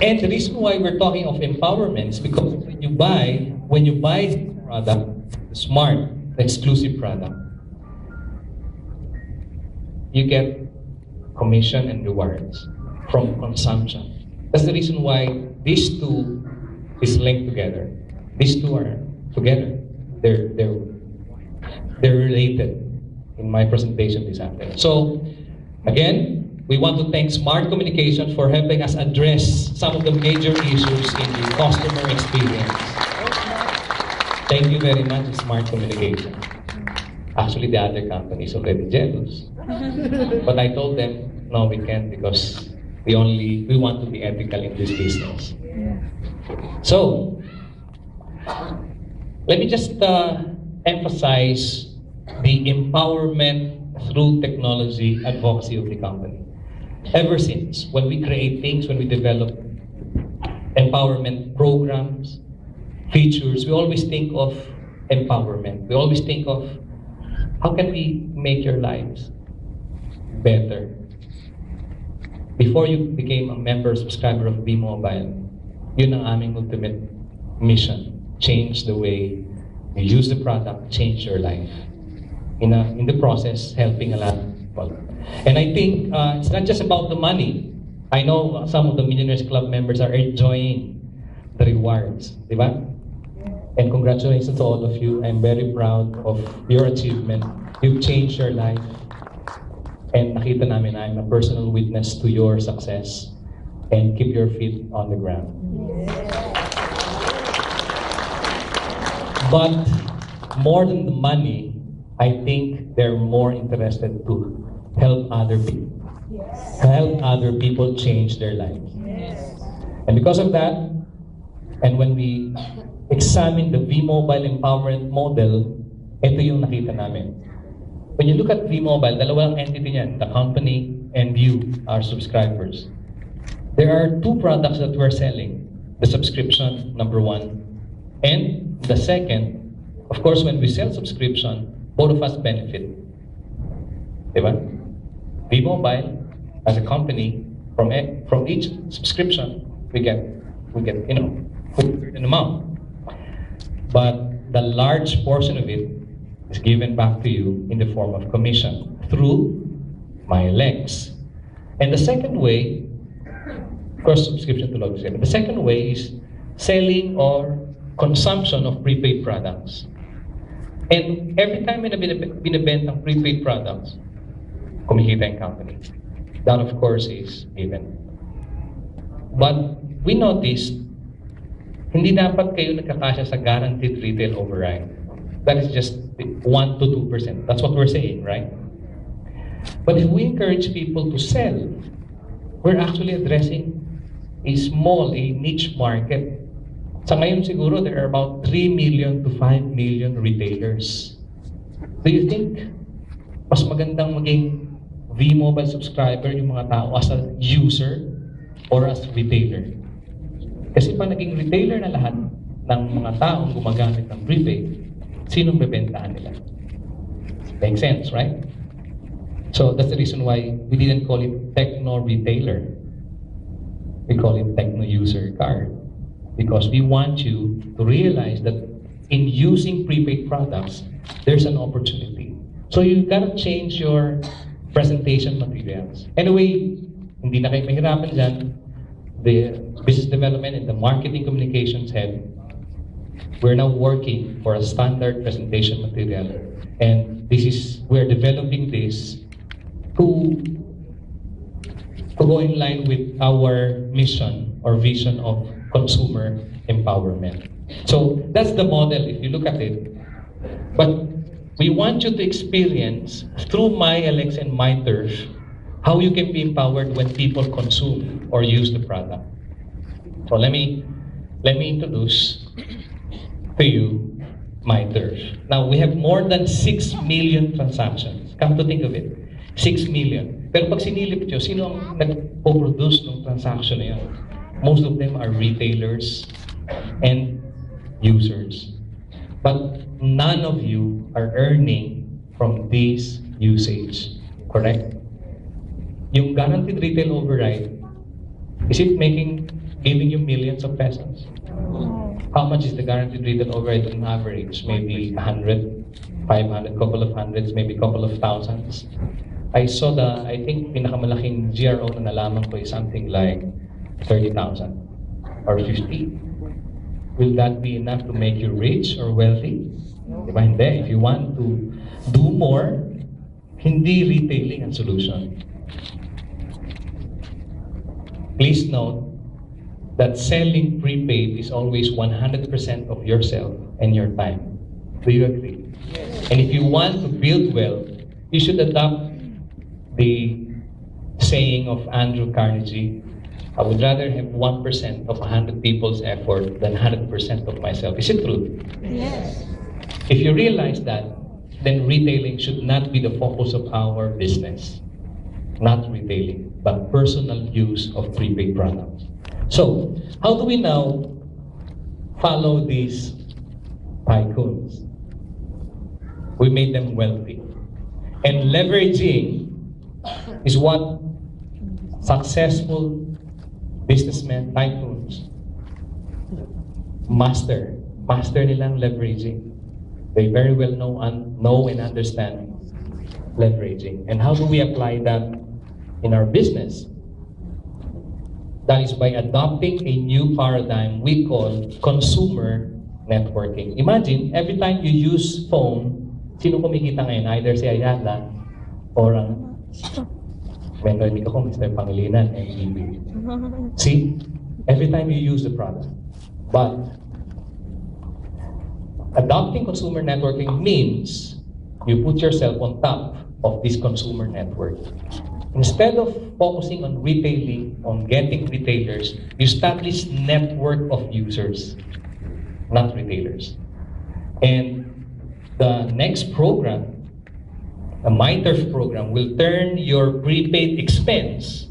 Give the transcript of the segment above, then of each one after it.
And the reason why we're talking of empowerment is because when you buy product, smart, exclusive product, you get commission and rewards from consumption. That's the reason why these two is linked together. These two are together. They're related in my presentation this afternoon. So, again, we want to thank Smart Communication for helping us address some of the major issues in the customer experience. Thank you very much, Smart Communication. Actually, the other company is already jealous. But I told them, no, we can't because we want to be ethical in this business. So, let me just emphasize the empowerment through technology advocacy of the company. Ever since, when we create things, when we develop empowerment programs, features, we always think of empowerment. We always think of how can we make your lives better. Before you became a member, subscriber of VMOBILE, yun ang aming ultimate mission. Change the way you use the product, change your life. In the process, helping a lot of people. And I think it's not just about the money. I know some of the Millionaires Club members are enjoying the rewards, di ba? And congratulations to all of you. I'm very proud of your achievement. You've changed your life. And nakita namin I'm a personal witness to your success. And keep your feet on the ground. But more than the money, I think they're more interested to help other people. Help other people change their lives. And because of that, and when we examine the VMOBILE empowerment model, ito yung nakita namin. When you look at VMOBILE, dalawang entity niyan, the company and you, our subscribers. There are two products that we're selling. The subscription, number one. And the second, of course, when we sell subscription, both of us benefit. Diba? VMOBILE, as a company, from each subscription, we get a certain amount. But the large portion of it is given back to you in the form of commission through my legs. And the second way, of course, subscription to Logistic. The second way is selling or consumption of prepaid products. And every time binibenta ang prepaid products, kumikita yung company. That, of course, is given. But we noticed, hindi dapat kayo nagkakasya sa guaranteed retail override. That is just 1 to 2%. That's what we're saying, right? But if we encourage people to sell, we're actually addressing a niche market. Sa ngayon siguro, there are about 3 million to 5 million retailers. Do you think mas magandang maging VMOBILE subscriber yung mga tao as a user or as a retailer? Kasi pag naging retailer na lahat ng mga taong gumagamit ng prepaid, sinong bebentahan nila? Makes sense, right? So that's the reason why we didn't call it techno retailer. We call it techno user card. Because we want you to realize that in using prepaid products, there's an opportunity. So you gotta change your presentation materials. Anyway, hindi na kayo mahirapan dyan. The business development and the marketing communications head, we're now working for a standard presentation material. And we're developing this to go in line with our mission or vision of consumer empowerment. So that's the model if you look at it. But we want you to experience through MyLX and MyTurf how you can be empowered when people consume or use the product. So let me introduce to you MyTurf. Now we have more than 6 million transactions. Come to think of it, 6 million. Pero pag sinilip nyo, sino ang nag-produce ng transaction na yun? Most of them are retailers and users. But none of you are earning from this usage, correct? Yung guaranteed retail override, is it making giving you millions of pesos. How much is the guaranteed retail override on average? Maybe 100, 500, couple of hundreds, maybe couple of thousands. I think pinakamalaking GRO na nalaman ko is something like 30,000 or 50. Will that be enough to make you rich or wealthy? Diba? Hindi. If you want to do more, hindi retailing ang solution. Please note that selling prepaid is always 100% of yourself and your time. Do you agree? Yes. And if you want to build wealth, you should adopt the saying of Andrew Carnegie, I would rather have 1% of 100 people's effort than 100% of myself. Is it true? Yes. If you realize that, then retailing should not be the focus of our business. Not retailing, but personal use of prepaid products. So, how do we now follow these tycoons? We made them wealthy. And leveraging is what successful businessmen, tycoons, master nilang leveraging. They very well know and understand leveraging. And how do we apply that in our business? That is by adopting a new paradigm we call consumer networking. Imagine, every time you use phone, sino kumikita ngayon? Either si Ayala or ang vendor ko, Mr. Pangilinan, MBB. See? Every time you use the product. But adopting consumer networking means you put yourself on top of this consumer network. Instead of focusing on retailing, on getting retailers, you establish network of users, not retailers. And the next program, the MyTurf program, will turn your prepaid expense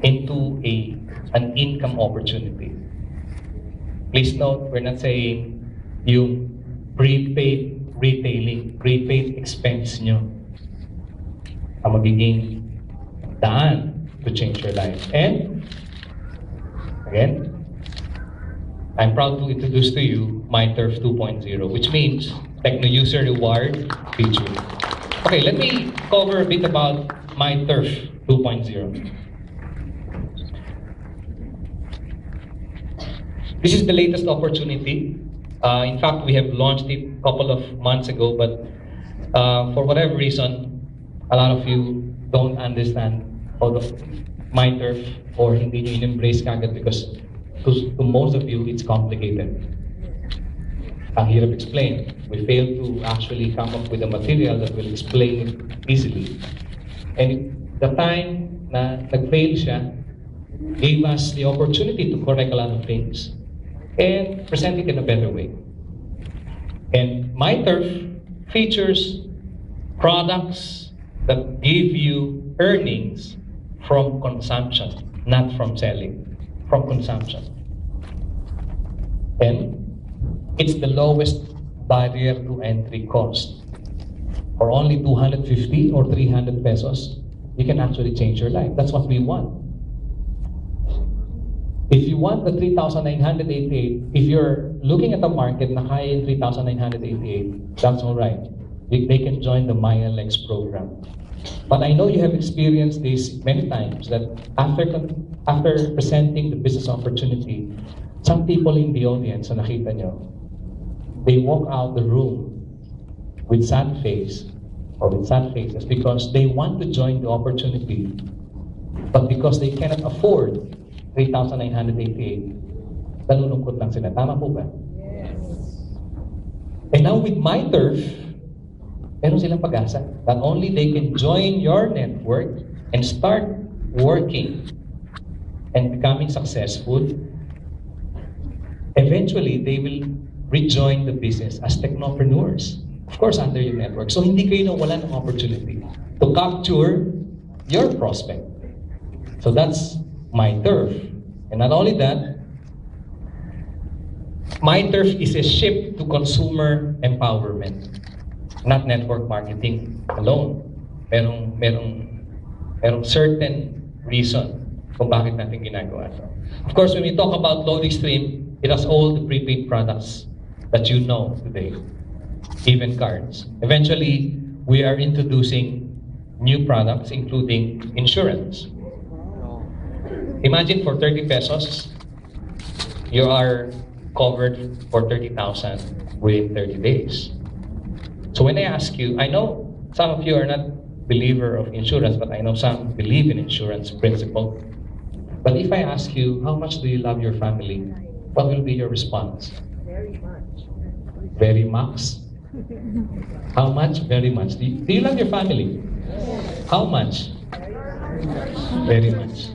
into an income opportunity. Please note, we're not saying yung prepaid retailing, prepaid expense nyo ang magiging daan to change your life. And again, I'm proud to introduce to you MyTurf 2.0, which means Techno User Reward feature. Okay, let me cover a bit about MyTurf 2.0. This is the latest opportunity. In fact, we have launched it a couple of months ago, but for whatever reason, a lot of you don't understand how the MyTurf or hindi nyo in-embrace kagad because to most of you, it's complicated. Ang hirap explain. We failed to actually come up with a material that will explain it easily. And the time na nag-fail siya gave us the opportunity to correct a lot of things and present it in a better way. And MyTurf features products that give you earnings from consumption, not from selling, from consumption. And it's the lowest barrier to entry cost. For only 250 or 300 pesos, you can actually change your life. That's what we want. If you want the 3,988, if you're looking at the market na kaya yung 3,988, that's all right. They can join the MyLX program. But I know you have experienced this many times, that after presenting the business opportunity, some people in the audience, na nakita nyo, they walk out the room with sad face or with sad faces because they want to join the opportunity, but because they cannot afford 3,988, nalulungkot lang sila. Tama po ba? Yes. And now with MyTurf, meron silang pag-asa. Not only they can join your network and start working and becoming successful, eventually they will rejoin the business as technopreneurs. Of course, under your network. So hindi kayo nawala ng opportunity to capture your prospect. So that's MyTurf. And not only that, MyTurf is a shift to consumer empowerment, not network marketing alone. Merong certain reason kung bakit natin ginagawa ito. Of course, when we talk about loading stream, it has all the prepaid products that you know today, even cards. Eventually, we are introducing new products, including insurance. Imagine for 30 pesos, you are covered for 30,000 within 30 days. So when I ask you, I know some of you are not believer of insurance, but I know some believe in insurance principle. But if I ask you, how much do you love your family? What will be your response? Very much. Very much? How much? Very much. Do you love your family? How much? Very much.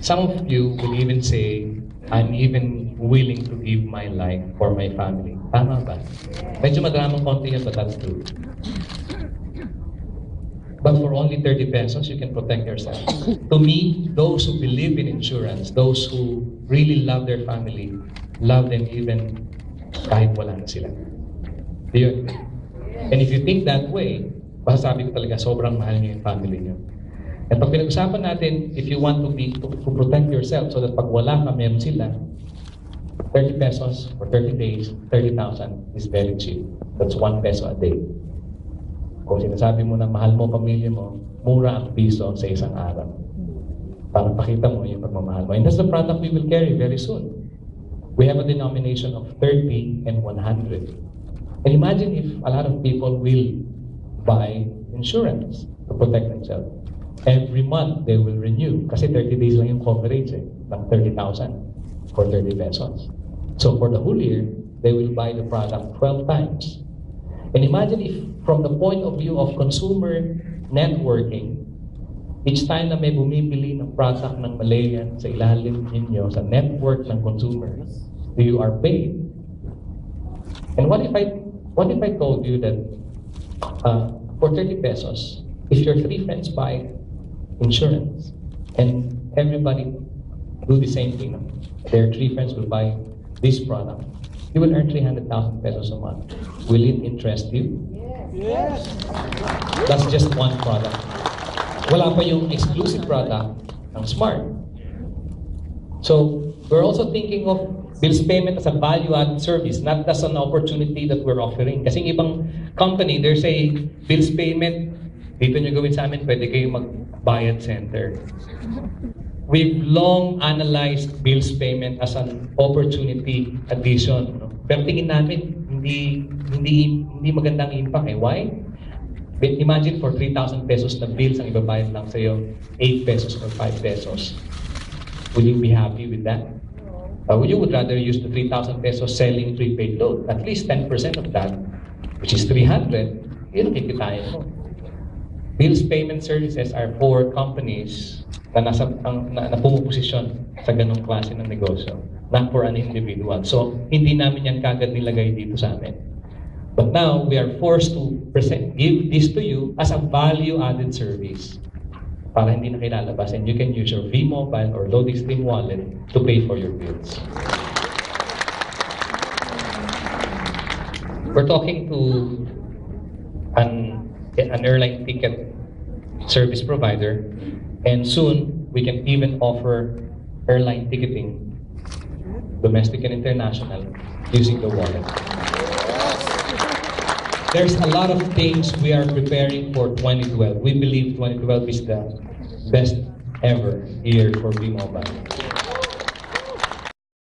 Some of you will even say, I'm even willing to give my life for my family. Tama ba? Medyo madramang konti yan, but that's true. But for only 30 pesos, you can protect yourself. To me, those who believe in insurance, those who really love their family, love them even kahit wala na sila. Do you agree? And if you think that way, masasabi ko talaga sobrang mahal niyo yung family niyo. And pag pinag-usapan natin, if you want to protect yourself so that pag wala ka, meron sila, 30 pesos for 30 days, 30,000 is very cheap. That's 1 peso a day. Kung sinasabi mo na mahal mo pamilya mo, mura ang piso sa isang araw. Para pakita mo yung pagmamahal mo. And that's the product we will carry very soon. We have a denomination of 30 and 100. And imagine if a lot of people will buy insurance to protect themselves. Every month, they will renew. Kasi 30 days lang yung coverage ng 30,000 for 30 pesos. So for the whole year, they will buy the product 12 times. And imagine if from the point of view of consumer networking, each time na may bumibili ng product ng Malayan sa ilalim ninyo, sa network ng consumers, you are paid. And what if I told you that for 30 pesos, if your 3 friends buy insurance and everybody do the same thing, their 3 friends will buy this product, you will earn 300,000 pesos a month. Will it interest you? Yes. That's just one product. Wala pa yung exclusive product ng Smart. So we're also thinking of bills payment as a value-added service, not as an opportunity that we're offering. Kasi ibang company, they're saying, bills payment, dito nyo gawin sa amin, pwede kayo mag-bayad center. We've long analyzed bills payment as an opportunity addition. No? Pero tingin namin, hindi magandang impact. Why? Imagine for 3,000 pesos na bills ang ibabayad lang sa'yo, 8 pesos or 5 pesos. Will you be happy with that? You would rather use the 3,000 pesos selling prepaid load. At least 10% of that, which is 300, yun kikitain mo. Bills payment services are for companies na pumuposisyon sa ganong klase ng negosyo, not for an individual. So, hindi namin yan kagad nilagay dito sa amin. But now, we are forced to give this to you as a value-added service para hindi na kilalabas, and you can use your VMOBILE or loading stream wallet to pay for your bills. We're talking to an airline ticket service provider, and soon we can even offer airline ticketing, domestic and international, using the wallet. There's a lot of things we are preparing for 2012. We believe 2012 is the best ever year for VMOBILE.